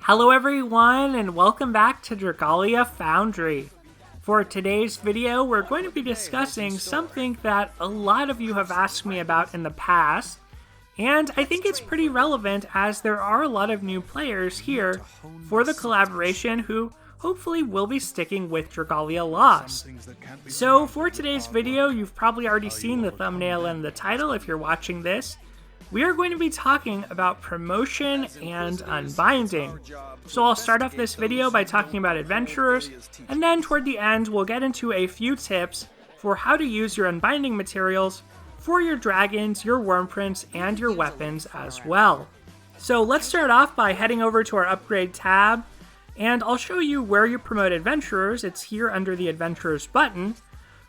Hello everyone, and welcome back to Dragalia Foundry. For today's video, we're going to be discussing something that a lot of you have asked me about in the past, and I think it's pretty relevant as there are a lot of new players here for the collaboration who hopefully will be sticking with Dragalia Lost. So for today's video, you've probably already seen the thumbnail and the title if you're watching this. We are going to be talking about promotion and unbinding. So I'll start off this video by talking about adventurers, and then toward the end we'll get into a few tips for how to use your unbinding materials for your dragons, your worm prints, and your weapons as well. So let's start off by heading over to our upgrade tab, and I'll show you where you promote adventurers. It's here under the adventurers button.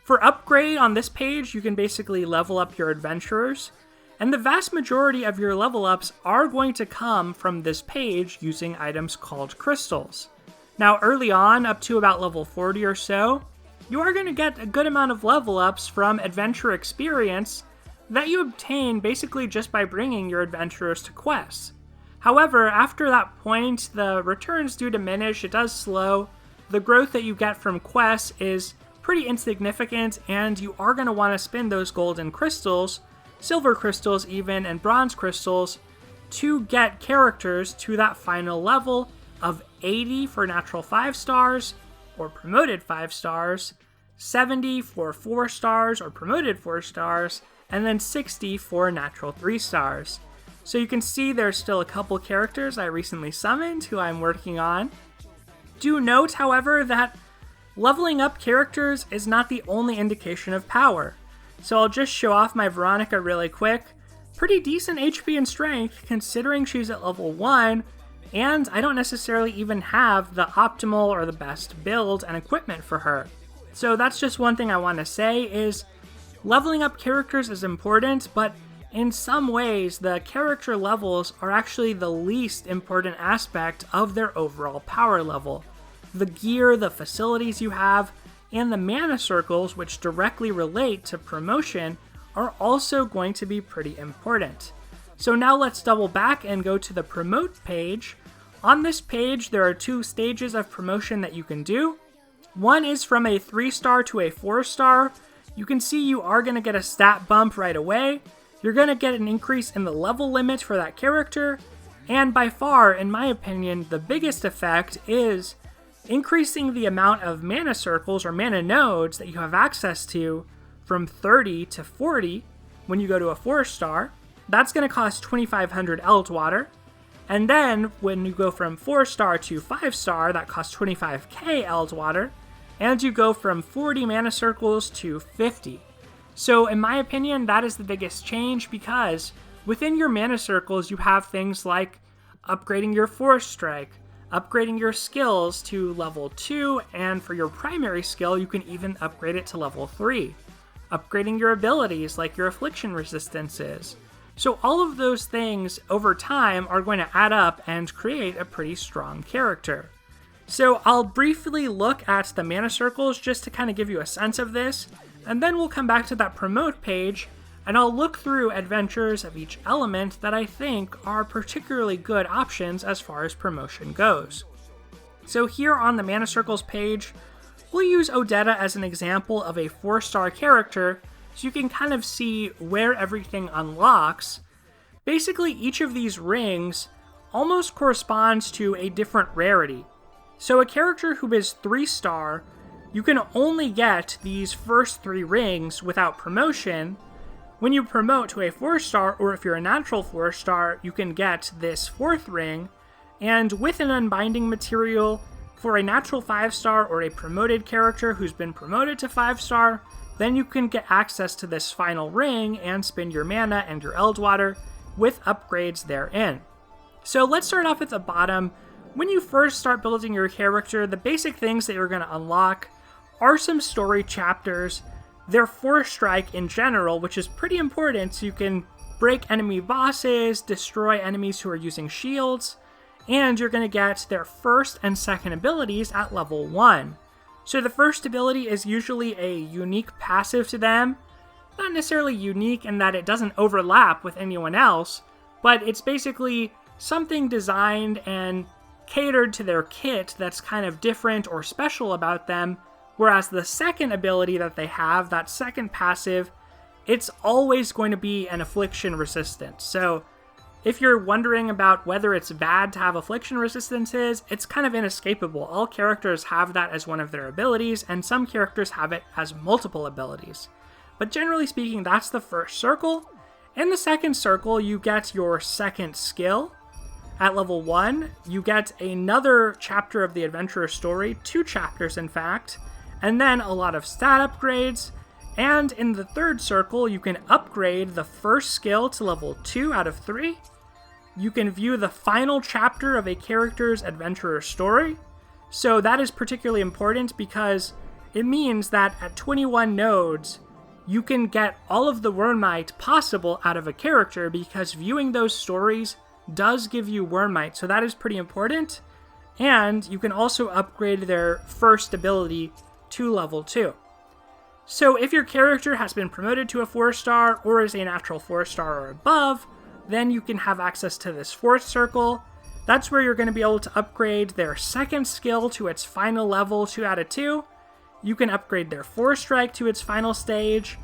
For upgrade on this page, you can basically level up your adventurers. And the vast majority of your level ups are going to come from this page using items called crystals. Now early on, up to about level 40 or so, you are going to get a good amount of level ups from adventure experience that you obtain basically just by bringing your adventurers to quests. However, after that point, the returns do diminish, it does slow. The growth that you get from quests is pretty insignificant, and you are going to want to spend those golden crystals, silver crystals even, and bronze crystals to get characters to that final level of 80 for natural 5 stars or promoted 5 stars, 70 for 4 stars or promoted 4 stars, and then 60 for natural 3 stars. So you can see there's still a couple characters I recently summoned who I'm working on. Do note, however, that leveling up characters is not the only indication of power. So I'll just show off my Veronica really quick. Pretty decent HP and strength considering she's at level 1, and I don't necessarily even have the optimal or the best build and equipment for her. So that's just one thing I want to say is leveling up characters is important, but in some ways the character levels are actually the least important aspect of their overall power level. The gear, the facilities you have, and the mana circles, which directly relate to promotion, are also going to be pretty important. So now let's double back and go to the promote page. On this page, there are 2 stages of promotion that you can do. One is from a 3-star to a 4-star. You can see you are going to get a stat bump right away. You're going to get an increase in the level limit for that character. And by far, in my opinion, the biggest effect is increasing the amount of mana circles or mana nodes that you have access to from 30 to 40 when you go to a 4-star. That's going to cost 2,500 Eldwater. And then when you go from 4-star to 5-star, that costs 25k Eldwater. And you go from 40 mana circles to 50. So in my opinion, that is the biggest change because within your mana circles, you have things like upgrading your Force Strike, upgrading your skills to level 2, and for your primary skill, you can even upgrade it to level 3. Upgrading your abilities like your affliction resistances. So all of those things over time are going to add up and create a pretty strong character. So I'll briefly look at the mana circles just to kind of give you a sense of this, and then we'll come back to that promote page and I'll look through adventures of each element that I think are particularly good options as far as promotion goes. So here on the Mana Circles page, we'll use Odetta as an example of a 4-star character so you can kind of see where everything unlocks. Basically, each of these rings almost corresponds to a different rarity. So a character who is 3-star, you can only get these first 3 rings without promotion. When you promote to a 4-star, or if you're a natural 4-star, you can get this 4th ring, and with an unbinding material, for a natural 5-star or a promoted character who's been promoted to 5-star, then you can get access to this final ring and spend your mana and your Eldwater with upgrades therein. So let's start off at the bottom. When you first start building your character, the basic things that you're going to unlock are some story chapters. Their Force Strike in general, which is pretty important, so you can break enemy bosses, destroy enemies who are using shields, and you're going to get their first and second abilities at level 1. So the first ability is usually a unique passive to them. Not necessarily unique in that it doesn't overlap with anyone else, but it's basically something designed and catered to their kit that's kind of different or special about them, whereas the second ability that they have, that second passive, it's always going to be an affliction resistance. So if you're wondering about whether it's bad to have affliction resistances, it's kind of inescapable. All characters have that as one of their abilities, and some characters have it as multiple abilities. But generally speaking, that's the first circle. In the second circle, you get your second skill. At level 1, you get another chapter of the adventurer's story, 2 chapters in fact, and then a lot of stat upgrades. And in the third circle, you can upgrade the first skill to level 2 out of 3. You can view the final chapter of a character's adventurer's story. So that is particularly important because it means that at 21 nodes, you can get all of the Wyrmite possible out of a character, because viewing those stories does give you Wyrmite, so that is pretty important. And you can also upgrade their first ability to level 2. So if your character has been promoted to a 4-star or is a natural 4-star or above, then you can have access to this fourth circle. That's where you're going to be able to upgrade their second skill to its final level, 2 out of 2. You can upgrade their 4-strike to its final stage,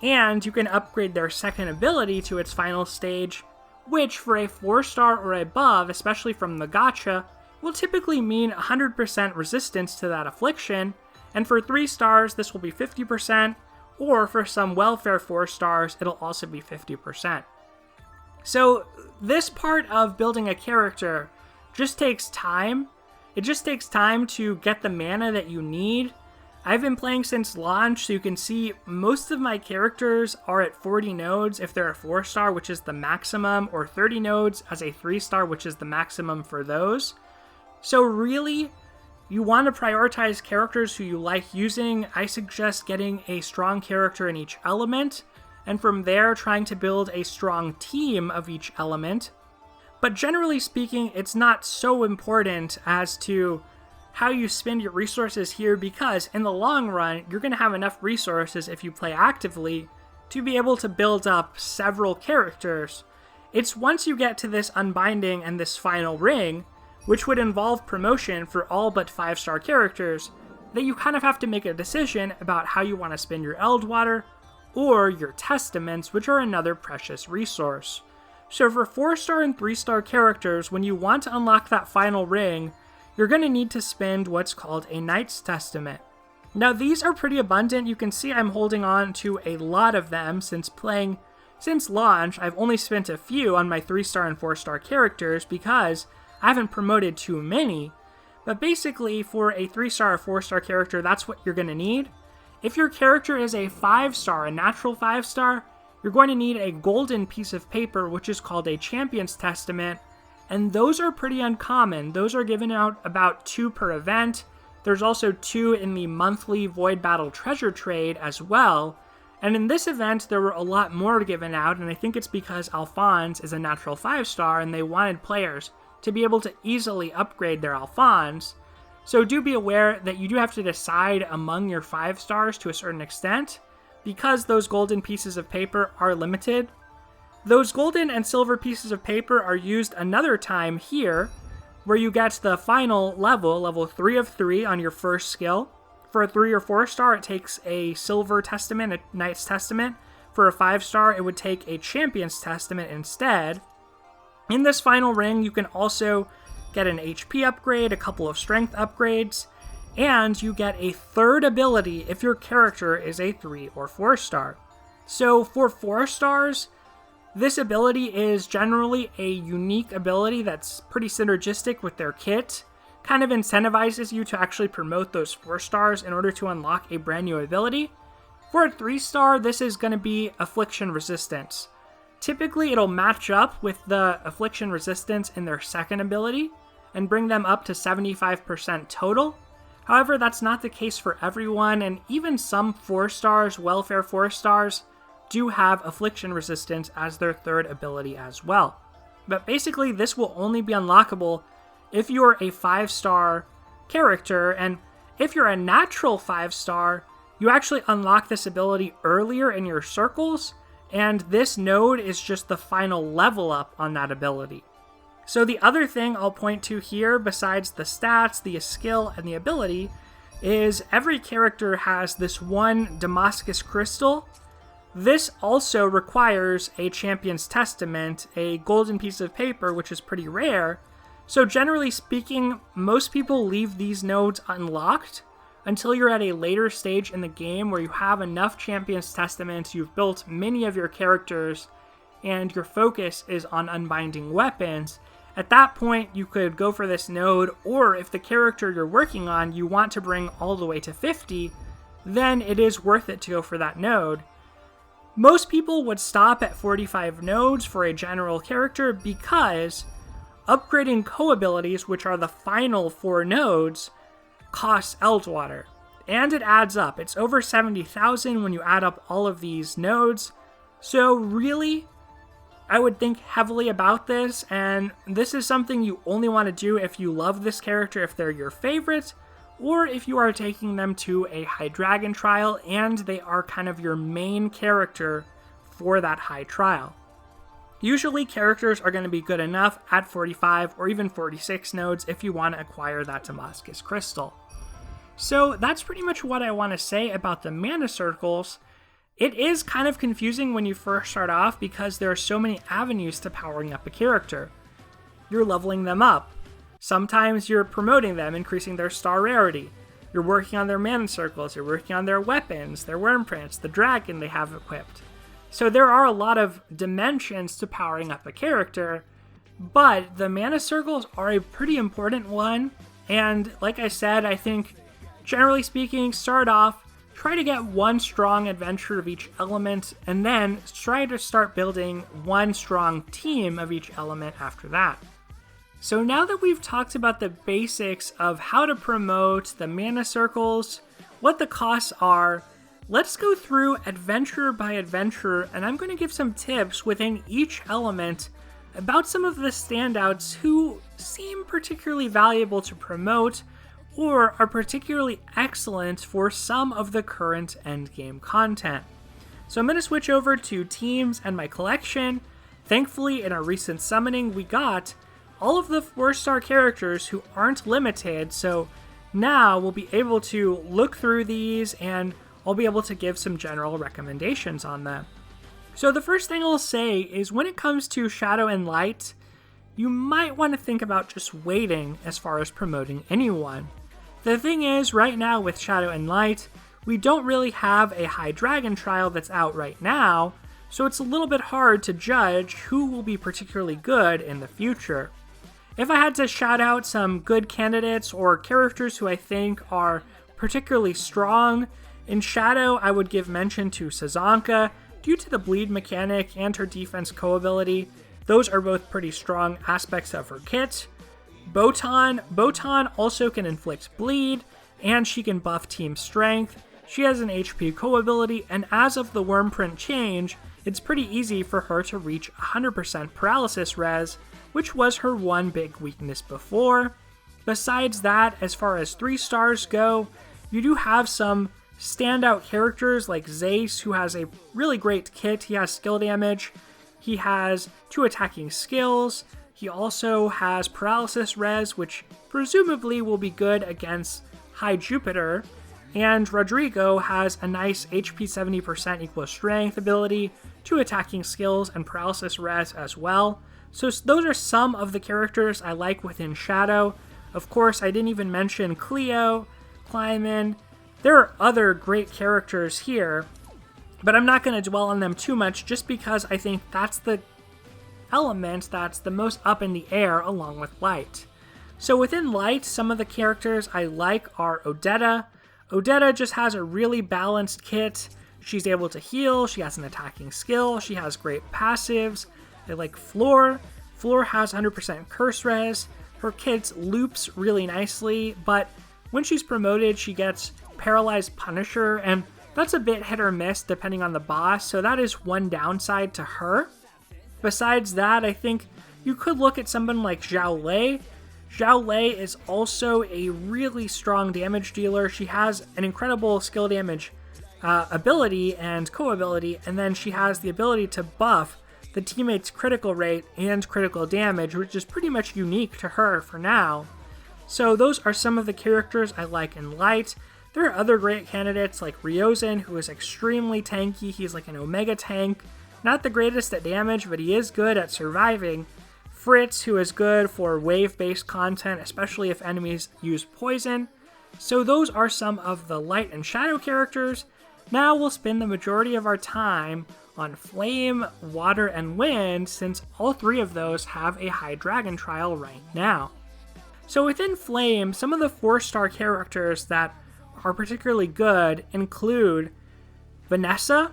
and you can upgrade their second ability to its final stage, which for a 4-star or above, especially from the gacha, will typically mean 100% resistance to that affliction, and for 3 stars this will be 50%, or for some welfare 4 stars it'll also be 50%. So this part of building a character just takes time. It just takes time to get the mana that you need. I've been playing since launch, so you can see most of my characters are at 40 nodes if they're a 4-star, which is the maximum, or 30 nodes as a 3-star, which is the maximum for those. So really, you want to prioritize characters who you like using. I suggest getting a strong character in each element, and from there trying to build a strong team of each element. But generally speaking, it's not so important as to how you spend your resources here, because in the long run, you're going to have enough resources if you play actively to be able to build up several characters. It's once you get to this unbinding and this final ring, which would involve promotion for all but 5-star characters, that you kind of have to make a decision about how you want to spend your Eldwater or your Testaments, which are another precious resource. So for 4-star and 3-star characters, when you want to unlock that final ring, you're going to need to spend what's called a Knight's Testament. Now these are pretty abundant. You can see I'm holding on to a lot of them since launch. I've only spent a few on my 3-star and 4-star characters because I haven't promoted too many. But basically for a 3-star or 4-star character, that's what you're going to need. If your character is a 5-star, a natural 5-star, you're going to need a golden piece of paper, which is called a Champion's Testament. And those are pretty uncommon. Those are given out about 2 per event. There's also 2 in the monthly Void Battle Treasure Trade as well. And in this event, there were a lot more given out, and I think it's because Alphonse is a natural 5-star, and they wanted players to be able to easily upgrade their Alphonse. So do be aware that you do have to decide among your 5 stars to a certain extent, because those golden pieces of paper are limited. Those golden and silver pieces of paper are used another time here, where you get the final level, level 3 of 3 on your first skill. For a 3 or 4-star, it takes a Silver Testament, a Knight's Testament. For a 5-star, it would take a Champion's Testament instead. In this final ring, you can also get an HP upgrade, a couple of strength upgrades, and you get a third ability if your character is a 3 or 4-star. So for 4 stars, this ability is generally a unique ability that's pretty synergistic with their kit. Kind of incentivizes you to actually promote those 4 stars in order to unlock a brand new ability. For a 3-star, this is going to be Affliction Resistance. Typically, it'll match up with the Affliction Resistance in their second ability and bring them up to 75% total. However, that's not the case for everyone, and even some 4 stars, Welfare 4 stars, do have Affliction Resistance as their third ability as well. But basically, this will only be unlockable if you're a 5-star character, and if you're a natural 5-star, you actually unlock this ability earlier in your circles, and this node is just the final level up on that ability. So the other thing I'll point to here, besides the stats, the skill, and the ability, is every character has this one Damascus crystal. This also requires a Champion's Testament, a golden piece of paper, which is pretty rare. So generally speaking, most people leave these nodes unlocked until you're at a later stage in the game where you have enough Champion's Testaments, you've built many of your characters, and your focus is on unbinding weapons. At that point, you could go for this node, or if the character you're working on you want to bring all the way to 50, then it is worth it to go for that node. Most people would stop at 45 nodes for a general character because upgrading co-abilities, which are the final 4 nodes, costs Eldwater. And it adds up. It's over 70,000 when you add up all of these nodes. So really, I would think heavily about this, and this is something you only want to do if you love this character, if they're your favorite, or if you are taking them to a high dragon trial and they are kind of your main character for that high trial. Usually characters are going to be good enough at 45 or even 46 nodes if you want to acquire that Damascus crystal. So that's pretty much what I want to say about the mana circles. It is kind of confusing when you first start off because there are so many avenues to powering up a character. You're leveling them up. Sometimes you're promoting them, increasing their star rarity. You're working on their mana circles, you're working on their weapons, their worm prints, the dragon they have equipped. So there are a lot of dimensions to powering up a character, but the mana circles are a pretty important one, and like I said, I think generally speaking, start off, try to get one strong adventure of each element, and then try to start building one strong team of each element after that. So now that we've talked about the basics of how to promote the mana circles, what the costs are, let's go through adventure by adventure, and I'm going to give some tips within each element about some of the standouts who seem particularly valuable to promote or are particularly excellent for some of the current endgame content. So I'm going to switch over to teams and my collection. Thankfully, in our recent summoning, we got all of the 4-star characters who aren't limited, so now we'll be able to look through these and I'll be able to give some general recommendations on them. So the first thing I'll say is when it comes to Shadow and Light, you might want to think about just waiting as far as promoting anyone. The thing is, right now with Shadow and Light, we don't really have a high dragon trial that's out right now, so it's a little bit hard to judge who will be particularly good in the future. If I had to shout out some good candidates or characters who I think are particularly strong, in Shadow I would give mention to Sazanka due to the bleed mechanic and her defense co-ability. Those are both pretty strong aspects of her kit. Botan also can inflict bleed, and she can buff team strength. She has an HP co-ability, and as of the Wormprint change, it's pretty easy for her to reach 100% paralysis res, which was her one big weakness before. Besides that, as far as 3 stars go, you do have some standout characters like Zace, who has a really great kit. He has skill damage, he has 2 attacking skills, he also has paralysis res, which presumably will be good against High Jupiter, and Rodrigo has a nice HP 70% equals strength ability, 2 attacking skills, and paralysis res as well. So those are some of the characters I like within Shadow. Of course, I didn't even mention Cleo, Kleiman. There are other great characters here, but I'm not going to dwell on them too much just because I think that's the element that's the most up in the air along with Light. So within Light, some of the characters I like are Odetta. Odetta just has a really balanced kit. She's able to heal, she has an attacking skill, she has great passives. I like Floor. Floor has 100% curse res. Her kit loops really nicely, but when she's promoted, she gets Paralyzed Punisher, and that's a bit hit or miss depending on the boss, so that is one downside to her. Besides that, I think you could look at someone like Zhao Lei. Zhao Lei is also a really strong damage dealer. She has an incredible skill damage ability and co-ability, and then she has the ability to buff the teammate's critical rate and critical damage, which is pretty much unique to her for now. So those are some of the characters I like in Light. There are other great candidates like Euden, who is extremely tanky. He's like an Omega tank. Not the greatest at damage, but he is good at surviving. Fritz, who is good for wave-based content, especially if enemies use poison. So those are some of the Light and Shadow characters. Now we'll spend the majority of our time on Flame, Water, and Wind, since all three of those have a high dragon trial right now. So within Flame, some of the 4-star characters that are particularly good include Vanessa.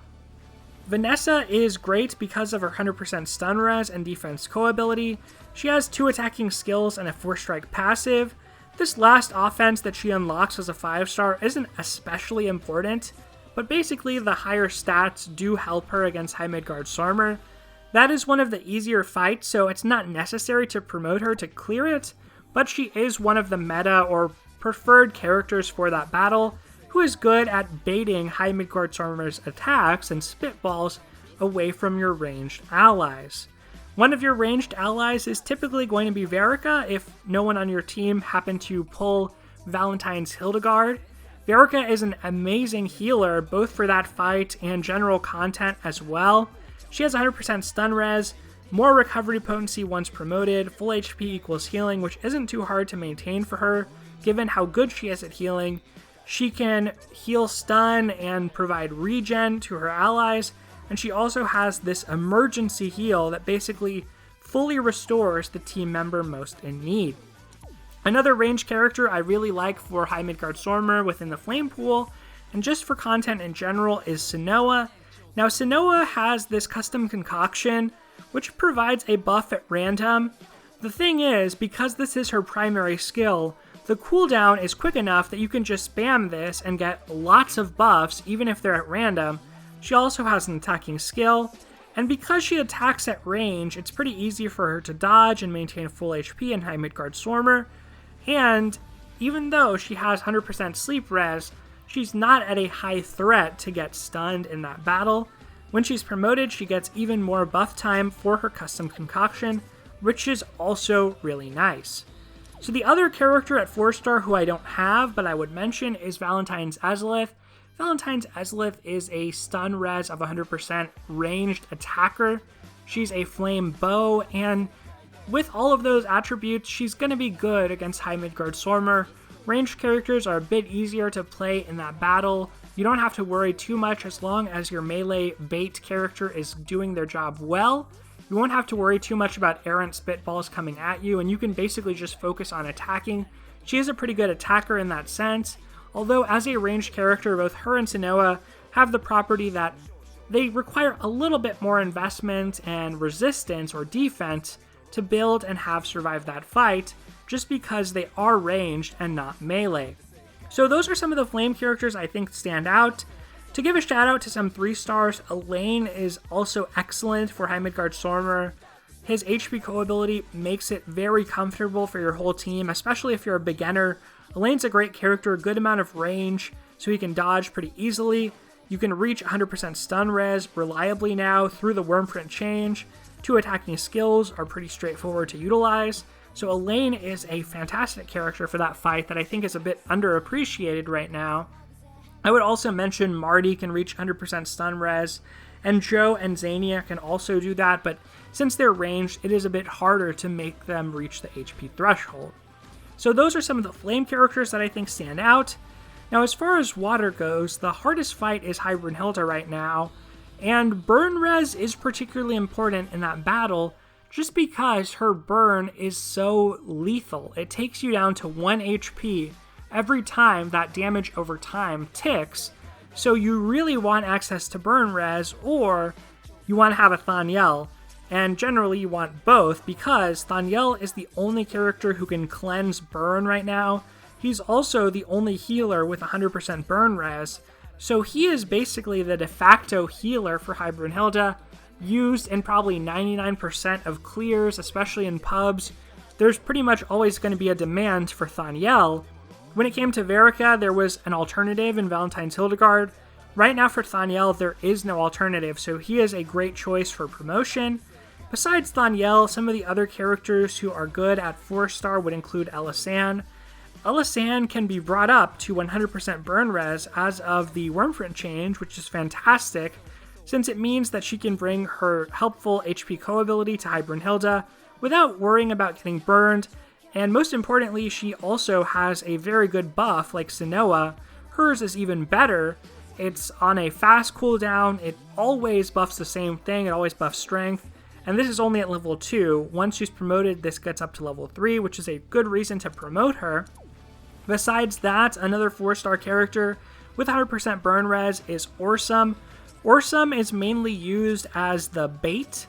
Vanessa is great because of her 100% stun res and defense co-ability. She has 2 attacking skills and a 4-strike passive. This last offense that she unlocks as a 5-star isn't especially important, but basically the higher stats do help her against High Midgardsormr. That is one of the easier fights, so it's not necessary to promote her to clear it, but she is one of the meta or preferred characters for that battle, who is good at baiting High Midgardsormr's attacks and spitballs away from your ranged allies. One of your ranged allies is typically going to be Verica if no one on your team happened to pull Valentine's Hildegard. Verica is an amazing healer both for that fight and general content as well. She has 100% stun res, more recovery potency once promoted, full HP equals healing, which isn't too hard to maintain for her given how good she is at healing. She can heal stun and provide regen to her allies, and she also has this emergency heal that basically fully restores the team member most in need. Another range character I really like for High Midgardsormr within the Flame pool, and just for content in general, is Sanoa. Now Sanoa has this custom concoction, which provides a buff at random. The thing is, because this is her primary skill, the cooldown is quick enough that you can just spam this and get lots of buffs even if they're at random. She also has an attacking skill, and because she attacks at range, it's pretty easy for her to dodge and maintain full HP in High Midgardsormr. And even though she has 100% sleep res, she's not at a high threat to get stunned in that battle. When she's promoted, she gets even more buff time for her custom concoction, which is also really nice. So the other character at 4-star who I don't have, but I would mention, is Valentine's Azalith. Valentine's Azalith is a stun res of 100% ranged attacker. She's a flame bow, and with all of those attributes, she's going to be good against High Midgardsormr. Ranged characters are a bit easier to play in that battle. You don't have to worry too much as long as your melee bait character is doing their job well. You won't have to worry too much about errant spitballs coming at you, and you can basically just focus on attacking. She is a pretty good attacker in that sense, although as a ranged character, both her and Sanoa have the property that they require a little bit more investment and resistance or defense to build and have survived that fight, just because they are ranged and not melee. So those are some of the flame characters I think stand out. To give a shout out to some 3-stars, Elaine is also excellent for High Midgardsormr. His HP co-ability makes it very comfortable for your whole team, especially if you're a beginner. Elaine's a great character, a good amount of range, so he can dodge pretty easily. You can reach 100% stun res reliably now through the Wormprint change. 2 attacking skills are pretty straightforward to utilize. So Elaine is a fantastic character for that fight that I think is a bit underappreciated right now. I would also mention Marty can reach 100% stun res, and Joe and Xania can also do that, but since they're ranged, it is a bit harder to make them reach the HP threshold. So those are some of the flame characters that I think stand out. Now as far as water goes, the hardest fight is High Brunhilde right now, and burn res is particularly important in that battle just because her burn is so lethal. It takes you down to 1 HP every time that damage over time ticks, so you really want access to burn res, or you want to have a Thaniel, and generally you want both because Thaniel is the only character who can cleanse burn right now. He's also the only healer with 100% burn res, so he is basically the de facto healer for High Brunhilde, used in probably 99% of clears, especially in pubs. There's pretty much always going to be a demand for Thaniel. When it came to Verica, there was an alternative in Valentine's Hildegard, Right now for Thaniel, there is no alternative, so he is a great choice for promotion. Besides Thaniel, some of the other characters who are good at 4-star would include Elisanne. Elisanne can be brought up to 100% burn res as of the Wormprint change, which is fantastic, since it means that she can bring her helpful HP co-ability to High Brunhilde without worrying about getting burned, and most importantly, she also has a very good buff like Sinoa. Hers is even better. It's on a fast cooldown, it always buffs the same thing, it always buffs strength, and this is only at level 2. Once she's promoted, this gets up to level 3, which is a good reason to promote her. Besides that, another 4-star character with 100% burn res is Orsum. Orsum is mainly used as the bait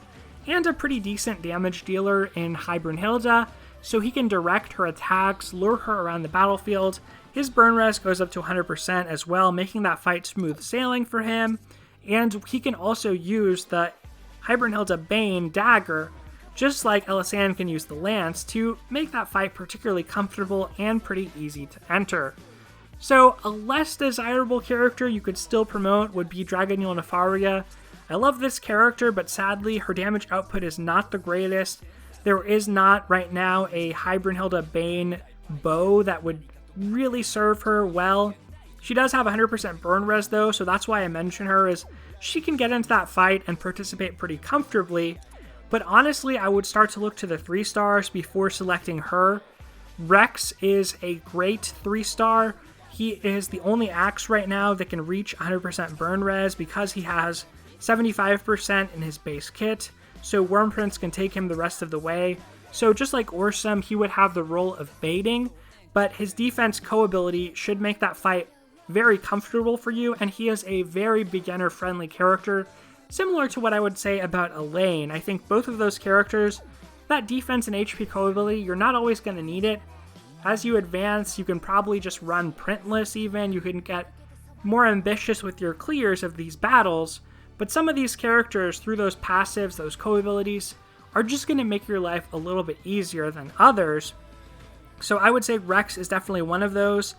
and a pretty decent damage dealer in High Brunhilde, so he can direct her attacks, lure her around the battlefield. His burn res goes up to 100% as well, making that fight smooth sailing for him, and he can also use the High Brunhilde Bane dagger, just like Elisanne can use the lance, to make that fight particularly comfortable and pretty easy to enter. So a less desirable character you could still promote would be Dragalia Nefaria. I love this character, but sadly her damage output is not the greatest. There is not right now a High Brunhilde Bane bow that would really serve her well. She does have 100% burn res though, so that's why I mention her, is she can get into that fight and participate pretty comfortably. But honestly, I would start to look to the 3-stars before selecting her. Rex is a great 3-star. He is the only axe right now that can reach 100% burn res because he has 75% in his base kit, so Wormprints can take him the rest of the way. So just like Orsum, he would have the role of baiting, but his defense co-ability should make that fight very comfortable for you, and he is a very beginner-friendly character, similar to what I would say about Elaine. I think both of those characters, that defense and HP co-ability, you're not always going to need it. As you advance, you can probably just run printless even, you can get more ambitious with your clears of these battles, but some of these characters, through those passives, those co-abilities, are just going to make your life a little bit easier than others. So I would say Rex is definitely one of those.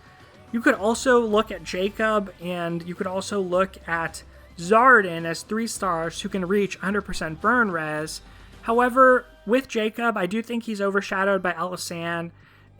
You could also look at Jacob, and you could also look at Zardin as 3-stars who can reach 100% burn res. However, with Jacob, I do think he's overshadowed by Elisanne,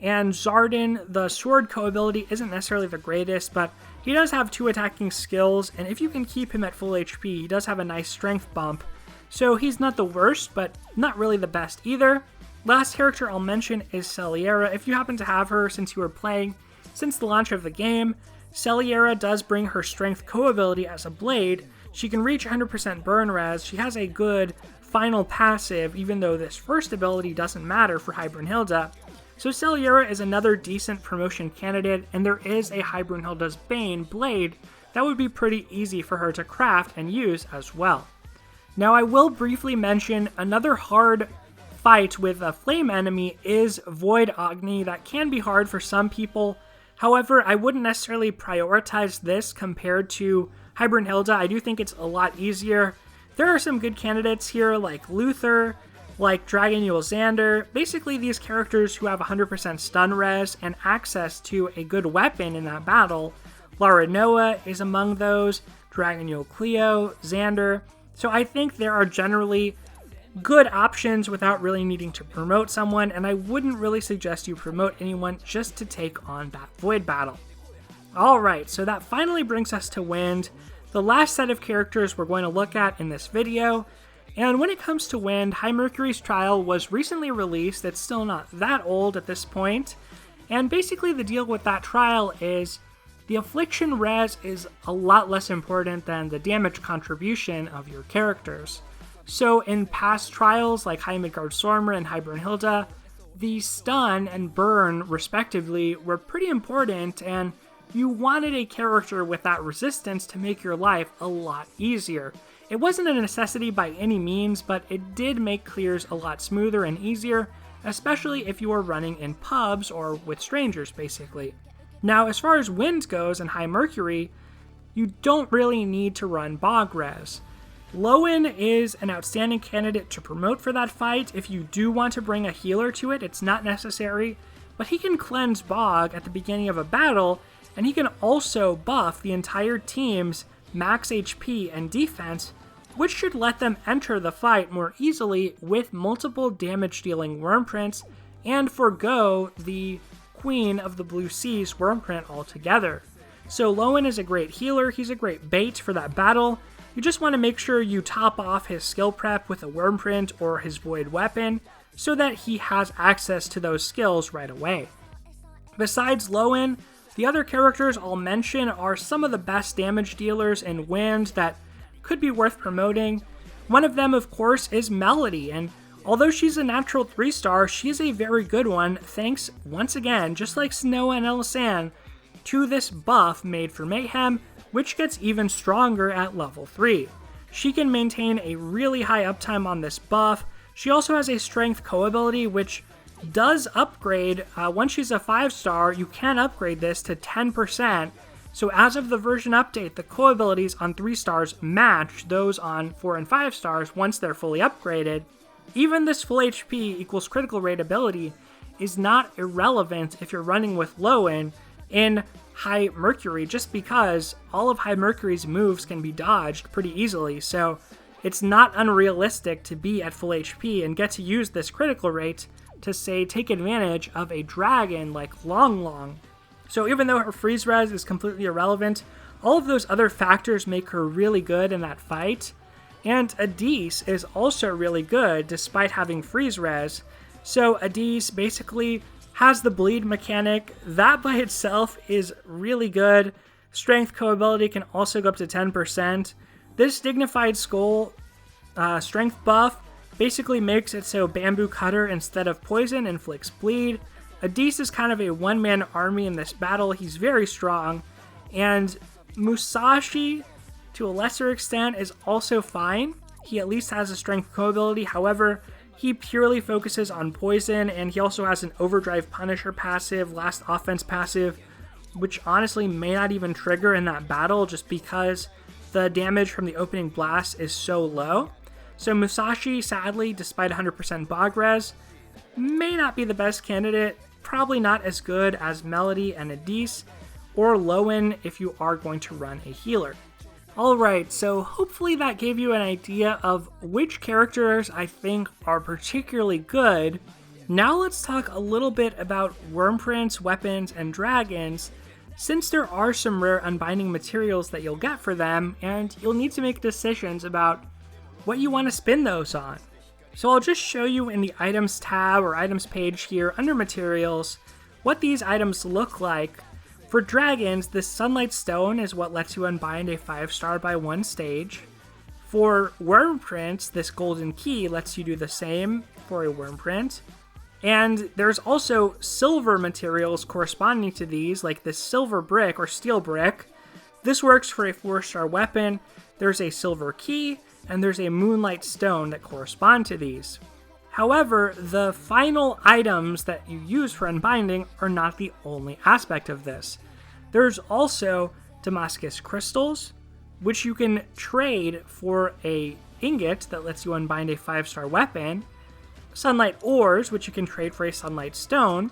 and Zardin, the sword co-ability isn't necessarily the greatest, but he does have 2 attacking skills, and if you can keep him at full HP, he does have a nice strength bump. So he's not the worst, but not really the best either. Last character I'll mention is Celiera. If you happen to have her since you were playing since the launch of the game, Celiera does bring her strength co-ability as a blade. She can reach 100% burn res. She has a good final passive, even though this first ability doesn't matter for High Brunhilde. So Celiera is another decent promotion candidate, and there is a High Brunhilde's Bane blade that would be pretty easy for her to craft and use as well. Now I will briefly mention another hard fight with a flame enemy is Void Agni. That can be hard for some people. However, I wouldn't necessarily prioritize this compared to High Brunhilde. I do think it's a lot easier. There are some good candidates here like Luther, like Dragalia Xander, basically these characters who have 100% stun res and access to a good weapon in that battle. Lara Noah is among those, Dragalia Cleo, Xander. So I think there are generally good options without really needing to promote someone, and I wouldn't really suggest you promote anyone just to take on that Void battle. Alright, so that finally brings us to Wind, the last set of characters we're going to look at in this video. And when it comes to Wind, High Mercury's Trial was recently released. It's still not that old at this point. And basically the deal with that trial is the affliction res is a lot less important than the damage contribution of your characters. So in past trials like High Midgardsormr and High Brunhilde, the stun and burn respectively were pretty important, and you wanted a character with that resistance to make your life a lot easier. It wasn't a necessity by any means, but it did make clears a lot smoother and easier, especially if you were running in pubs or with strangers basically. Now as far as Wind goes in High Mercury, you don't really need to run Bog res. Lowen is an outstanding candidate to promote for that fight. If you do want to bring a healer to it, it's not necessary, but he can cleanse Bog at the beginning of a battle, and he can also buff the entire team's max HP and defense, which should let them enter the fight more easily with multiple damage-dealing Wyrmprints and forgo the Queen of the Blue Seas Wyrmprint altogether. So Lowen is a great healer, he's a great bait for that battle. You just want to make sure you top off his skill prep with a Wyrmprint or his Void Weapon so that he has access to those skills right away. Besides Lowen, the other characters I'll mention are some of the best damage dealers in Wind that could be worth promoting. One of them, of course, is Melody, and although she's a natural 3-star, she is a very good one thanks, once again, just like Snow and Elisanne, to this buff made for Mayhem, which gets even stronger at level 3. She can maintain a really high uptime on this buff. She also has a Strength co-ability, which does upgrade. Once she's a 5-star, you can upgrade this to 10%. So as of the version update, the co-abilities on 3 stars match those on 4 and 5 stars once they're fully upgraded. Even this full HP equals critical rate ability is not irrelevant if you're running with Lowen in High Mercury, just because all of High Mercury's moves can be dodged pretty easily, so it's not unrealistic to be at full HP and get to use this critical rate to, say, take advantage of a dragon like Long Long. So even though her freeze res is completely irrelevant, all of those other factors make her really good in that fight. And Adise is also really good despite having freeze res. So Adise basically has the bleed mechanic. That by itself is really good. Strength co-ability can also go up to 10%. This Dignified Skull strength buff basically makes it so Bamboo Cutter instead of poison inflicts bleed. Adise is kind of a one-man army in this battle. He's very strong. And Musashi, to a lesser extent, is also fine. He at least has a strength co-ability. However, he purely focuses on poison, and he also has an Overdrive Punisher passive, Last Offense passive, which honestly may not even trigger in that battle just because the damage from the opening blast is so low. So Musashi, sadly, despite 100% Bog Res, may not be the best candidate. Probably not as good as Melody and Adise, or Lowen if you are going to run a healer. Alright, so hopefully that gave you an idea of which characters I think are particularly good. Now let's talk a little bit about Wyrmprints, weapons, and dragons, since there are some rare Unbinding Materials that you'll get for them, and you'll need to make decisions about what you want to spin those on. So I'll just show you in the items tab or items page here under materials what these items look like. For dragons, this Sunlight Stone is what lets you unbind a 5-star by one stage. For Wyrmprints, this Golden Key lets you do the same for a Wyrmprint. And there's also silver materials corresponding to these, like this Silver Brick or Steel Brick. This works for a 4-star weapon. There's a Silver Key, and there's a Moonlight Stone that correspond to these. However, the final items that you use for unbinding are not the only aspect of this. There's also Damascus Crystals, which you can trade for a ingot that lets you unbind a 5-star weapon, Sunlight Ores, which you can trade for a Sunlight Stone,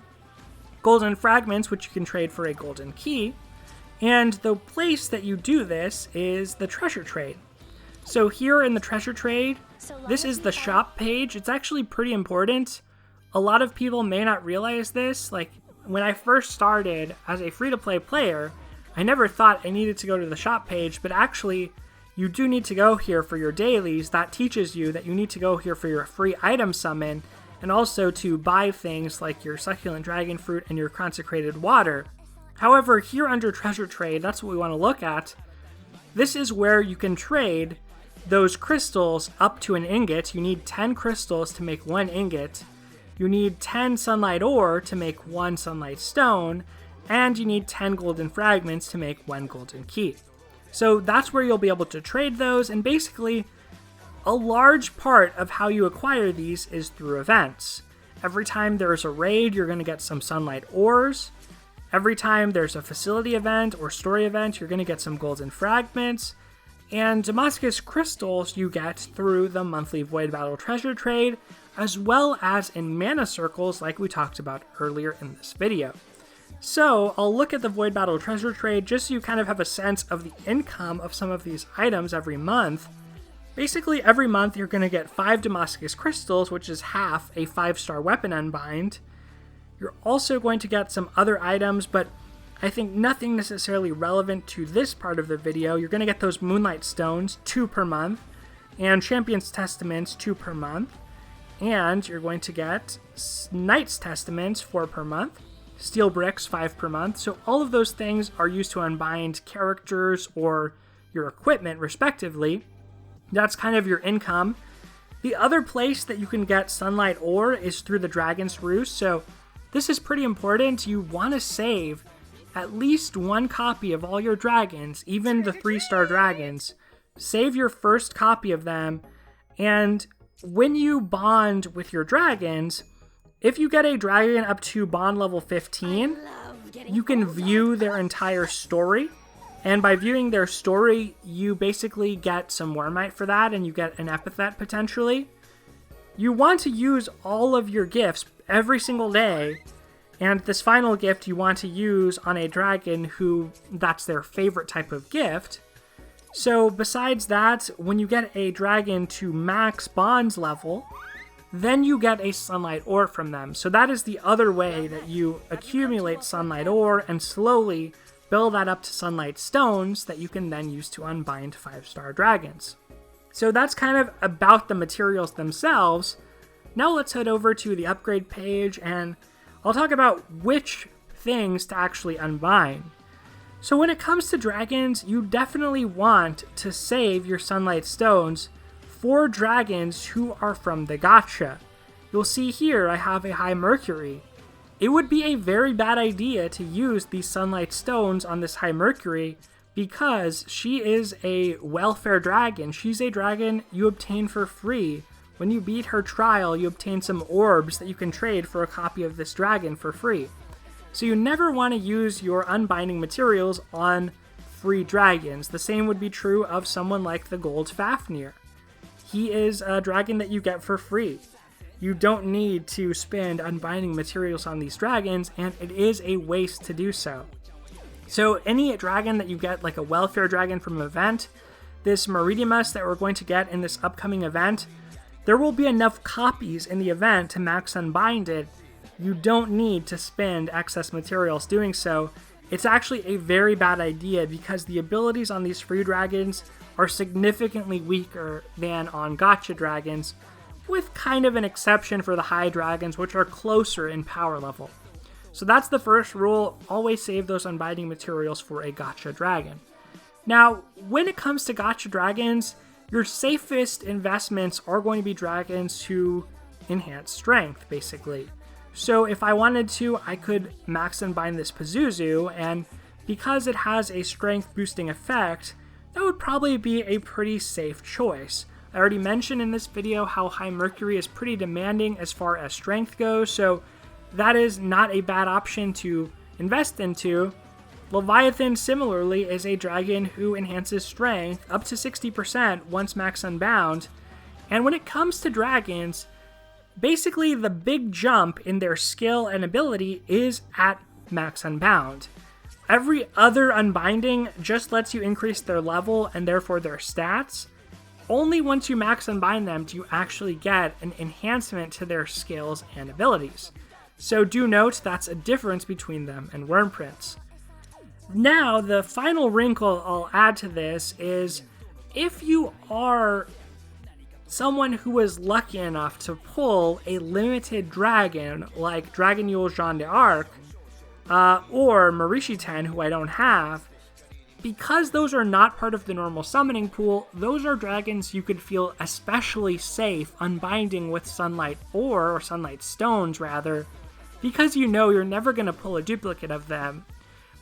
Golden Fragments, which you can trade for a Golden Key, and the place that you do this is the Treasure Trade. So here in the Treasure Trade, this is the shop page. It's actually pretty important. A lot of people may not realize this. Like, when I first started as a free-to-play player, I never thought I needed to go to the shop page, but actually, you do need to go here for your dailies. That teaches you that you need to go here for your free item summon, and also to buy things like your Succulent Dragon Fruit and your Consecrated Water. However, here under Treasure Trade, that's what we want to look at. This is where you can trade those crystals up to an ingot. You need 10 crystals to make one ingot. You need 10 Sunlight Ore to make one Sunlight Stone, and you need 10 Golden Fragments to make one Golden Key. So that's where you'll be able to trade those, and basically, a large part of how you acquire these is through events. Every time there's a raid, you're going to get some Sunlight Ores. Every time there's a facility event or story event, you're going to get some Golden Fragments. And Damascus Crystals you get through the monthly Void Battle Treasure Trade, as well as in mana circles like we talked about earlier in this video. So I'll look at the Void Battle Treasure Trade just so you kind of have a sense of the income of some of these items every month. Basically, every month you're going to get 5 Damascus Crystals, which is half a 5-star weapon unbind. You're also going to get some other items, but I think nothing necessarily relevant to this part of the video. You're going to get those Moonlight Stones, 2 per month, and Champion's Testaments, 2 per month. And you're going to get Knight's Testaments, 4 per month. Steel Bricks, 5 per month. So all of those things are used to unbind characters or your equipment, respectively. That's kind of your income. The other place that you can get Sunlight Ore is through the Dragon's Roost. So this is pretty important. You want to save at least 1 copy of all your dragons, even the 3-star dragons. Save your first copy of them, and when you bond with your dragons, if you get a dragon up to bond level 15, you can view their entire story. And by viewing their story, you basically get some Wormite for that, and you get an epithet potentially. You want to use all of your gifts every single day, and this final gift you want to use on a dragon who that's their favorite type of gift. So besides that, when you get a dragon to max bonds level, then you get a Sunlight Ore from them. So that is the other way that you accumulate Sunlight Ore and slowly build that up to Sunlight Stones that you can then use to unbind 5-star dragons. So that's kind of about the materials themselves. Now let's head over to the upgrade page and I'll talk about which things to actually unbind. So when it comes to dragons, you definitely want to save your Sunlight Stones for dragons who are from the gacha. You'll see here I have a High Mercury. It would be a very bad idea to use these Sunlight Stones on this High Mercury because she is a welfare dragon. She's a dragon you obtain for free. When you beat her trial, you obtain some orbs that you can trade for a copy of this dragon for free. So you never want to use your unbinding materials on free dragons. The same would be true of someone like the Gold Fafnir. He is a dragon that you get for free. You don't need to spend unbinding materials on these dragons, and it is a waste to do so. So any dragon that you get, like a welfare dragon from an event, this Meridimus that we're going to get in this upcoming event, there will be enough copies in the event to max unbind it. You don't need to spend excess materials doing so. It's actually a very bad idea because the abilities on these free dragons are significantly weaker than on gacha dragons, with kind of an exception for the high dragons, which are closer in power level. So that's the first rule, always save those unbinding materials for a gacha dragon. Now, when it comes to gacha dragons, your safest investments are going to be dragons who enhance strength, basically. So if I wanted to, I could max unbind this Pazuzu, and because it has a strength boosting effect, that would probably be a pretty safe choice. I already mentioned in this video how High Mercury is pretty demanding as far as strength goes, so that is not a bad option to invest into. Leviathan, similarly, is a dragon who enhances strength up to 60% once max unbound. And when it comes to dragons, basically the big jump in their skill and ability is at max unbound. Every other unbinding just lets you increase their level and therefore their stats. Only once you max unbind them do you actually get an enhancement to their skills and abilities. So do note that's a difference between them and Wyrmprince. Now, the final wrinkle I'll add to this is if you are someone who is lucky enough to pull a limited dragon like Dragon Yule Jeanne d'Arc or Marishiten, who I don't have, because those are not part of the normal summoning pool, those are dragons you could feel especially safe unbinding with Sunlight Ore, or Sunlight Stones rather, because you know you're never going to pull a duplicate of them.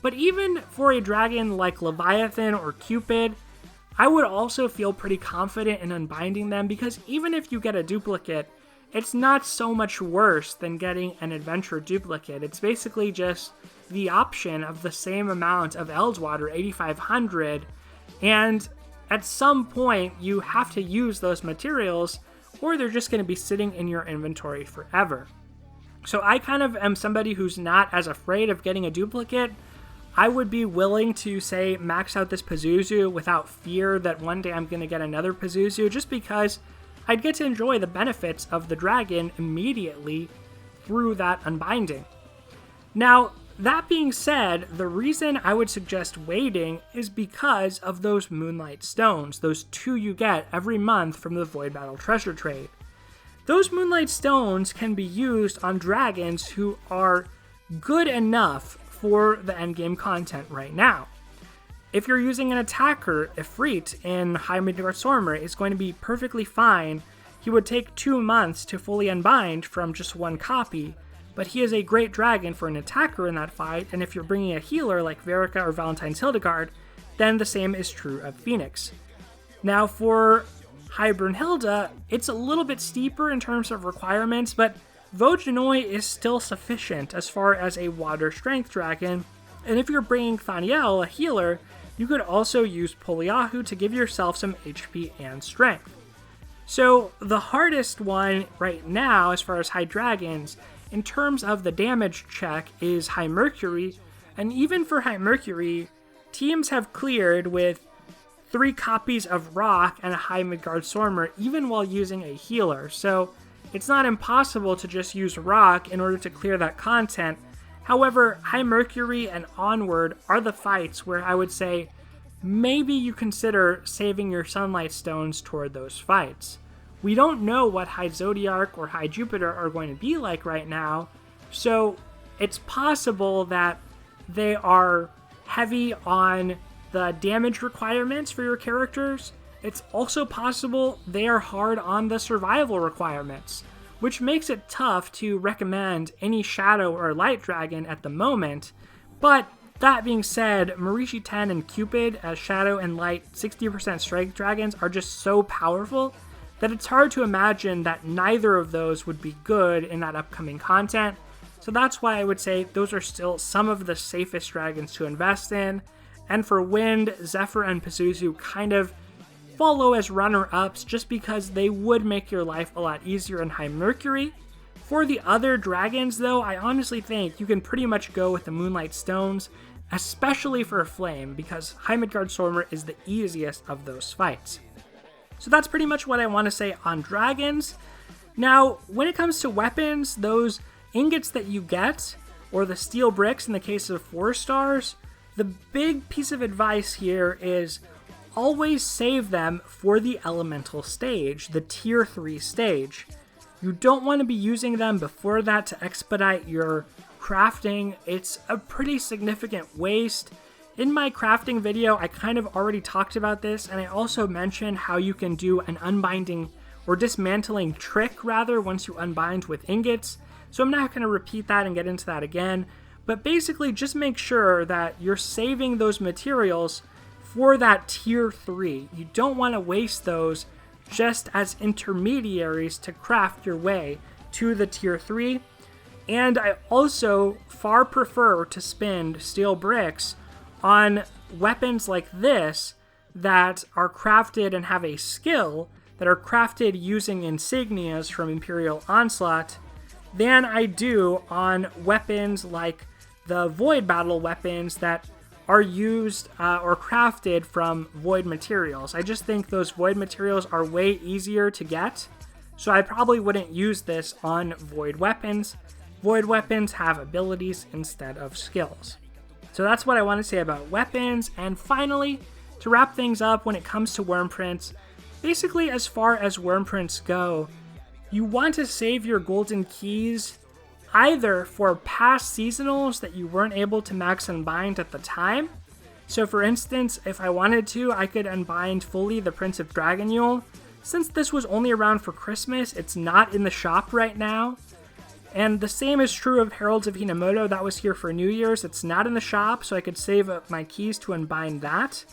But even for a dragon like Leviathan or Cupid, I would also feel pretty confident in unbinding them because even if you get a duplicate, it's not so much worse than getting an adventure duplicate. It's basically just the option of the same amount of Eldswater, 8,500, and at some point you have to use those materials or they're just going to be sitting in your inventory forever. So I kind of am somebody who's not as afraid of getting a duplicate. I would be willing to, say, max out this Pazuzu without fear that one day I'm going to get another Pazuzu, just because I'd get to enjoy the benefits of the dragon immediately through that unbinding. Now, that being said, the reason I would suggest waiting is because of those Moonlight Stones, those 2 you get every month from the Void Battle Treasure Trade. Those Moonlight Stones can be used on dragons who are good enough for the endgame content right now. If you're using an attacker, Ifrit in High Midgardsormr is going to be perfectly fine. He would take 2 months to fully unbind from just 1 copy, but he is a great dragon for an attacker in that fight, and if you're bringing a healer like Verica or Valentine's Hildegard, then the same is true of Phoenix. Now for High Brunhilde, it's a little bit steeper in terms of requirements, but Vojanoi is still sufficient as far as a water strength dragon, and if you're bringing Thaniel, a healer, you could also use Poliahu to give yourself some HP and strength. So the hardest one right now as far as high dragons in terms of the damage check is High Mercury, and even for High Mercury, teams have cleared with 3 copies of Rock and a High Midgardsormr even while using a healer, so it's not impossible to just use Rock in order to clear that content. However, High Mercury and onward are the fights where I would say maybe you consider saving your Sunlight Stones toward those fights. We don't know what High Zodiac or High Jupiter are going to be like right now, so it's possible that they are heavy on the damage requirements for your characters. It's also possible they are hard on the survival requirements, which makes it tough to recommend any Shadow or Light Dragon at the moment. But that being said, Marishi 10 and Cupid as Shadow and Light 60% strength dragons are just so powerful that it's hard to imagine that neither of those would be good in that upcoming content. So that's why I would say those are still some of the safest dragons to invest in. And for Wind, Zephyr, and Pazuzu kind of follow as runner-ups just because they would make your life a lot easier in High Mercury. For the other dragons, though, I honestly think you can pretty much go with the Moonlight Stones, especially for Flame, because High Midgardsormr is the easiest of those fights. So that's pretty much what I want to say on dragons. Now, when it comes to weapons, those ingots that you get, or the steel bricks in the case of 4 stars, the big piece of advice here is always save them for the elemental stage, the tier 3 stage. You don't want to be using them before that to expedite your crafting. It's a pretty significant waste. In my crafting video, I kind of already talked about this, and I also mentioned how you can do an unbinding or dismantling trick rather once you unbind with ingots. So I'm not going to repeat that and get into that again. But basically, just make sure that you're saving those materials for that tier 3. You don't want to waste those just as intermediaries to craft your way to the tier 3. And I also far prefer to spend steel bricks on weapons like this that are crafted and have a skill, that are crafted using insignias from Imperial Onslaught, than I do on weapons like the Void Battle weapons that are used or crafted from Void Materials. I just think those Void Materials are way easier to get, so I probably wouldn't use this on Void Weapons. Void Weapons have abilities instead of skills. So that's what I want to say about weapons. And finally, to wrap things up when it comes to Wyrmprints, basically as far as Wyrmprints go, you want to save your golden keys either for past seasonals that you weren't able to max unbind at the time. So for instance, if I wanted to, I could unbind fully the Prince of Dragonule. Since this was only around for Christmas, it's not in the shop right now. And the same is true of Heralds of Hinamoto, that was here for New Year's. It's not in the shop, so I could save up my keys to unbind that.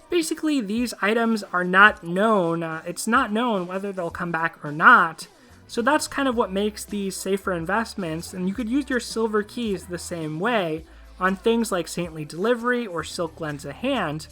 Basically, these items are not known. It's not known whether they'll come back or not. So that's kind of what makes these safer investments, and you could use your silver keys the same way on things like Saintly Delivery or Silk Lens of Hand.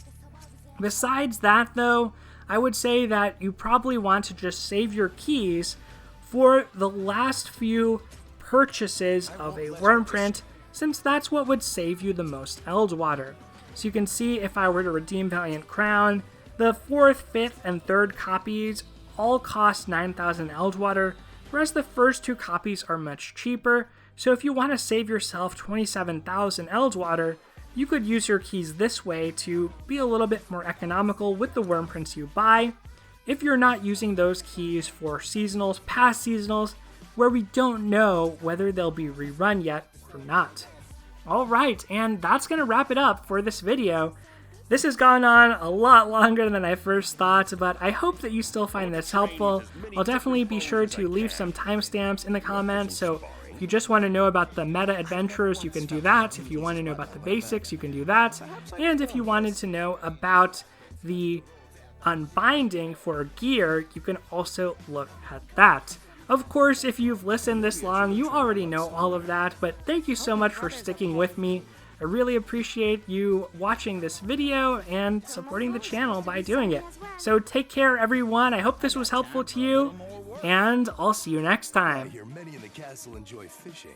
Besides that, though, I would say that you probably want to just save your keys for the last few purchases of a worm print, since that's what would save you the most Eldwater. So you can see if I were to redeem Valiant Crown, the 4th, 5th, and 3rd copies all cost 9,000 Eldwater, whereas the first 2 copies are much cheaper. So if you want to save yourself 27,000 Eldwater, you could use your keys this way to be a little bit more economical with the worm prints you buy, if you're not using those keys for seasonals, past seasonals, where we don't know whether they'll be rerun yet or not. Alright, and that's going to wrap it up for this video. This has gone on a lot longer than I first thought, but I hope that you still find this helpful. I'll definitely be sure to leave some timestamps in the comments, so if you just want to know about the meta adventures, you can do that. If you want to know about the basics, you can do that. And if you wanted to know about the unbinding for gear, you can also look at that. Of course, if you've listened this long, you already know all of that, but thank you so much for sticking with me. I really appreciate you watching this video and supporting the channel by doing it. So take care, everyone. I hope this was helpful to you, and I'll see you next time. I hear many in the castle enjoy fishing.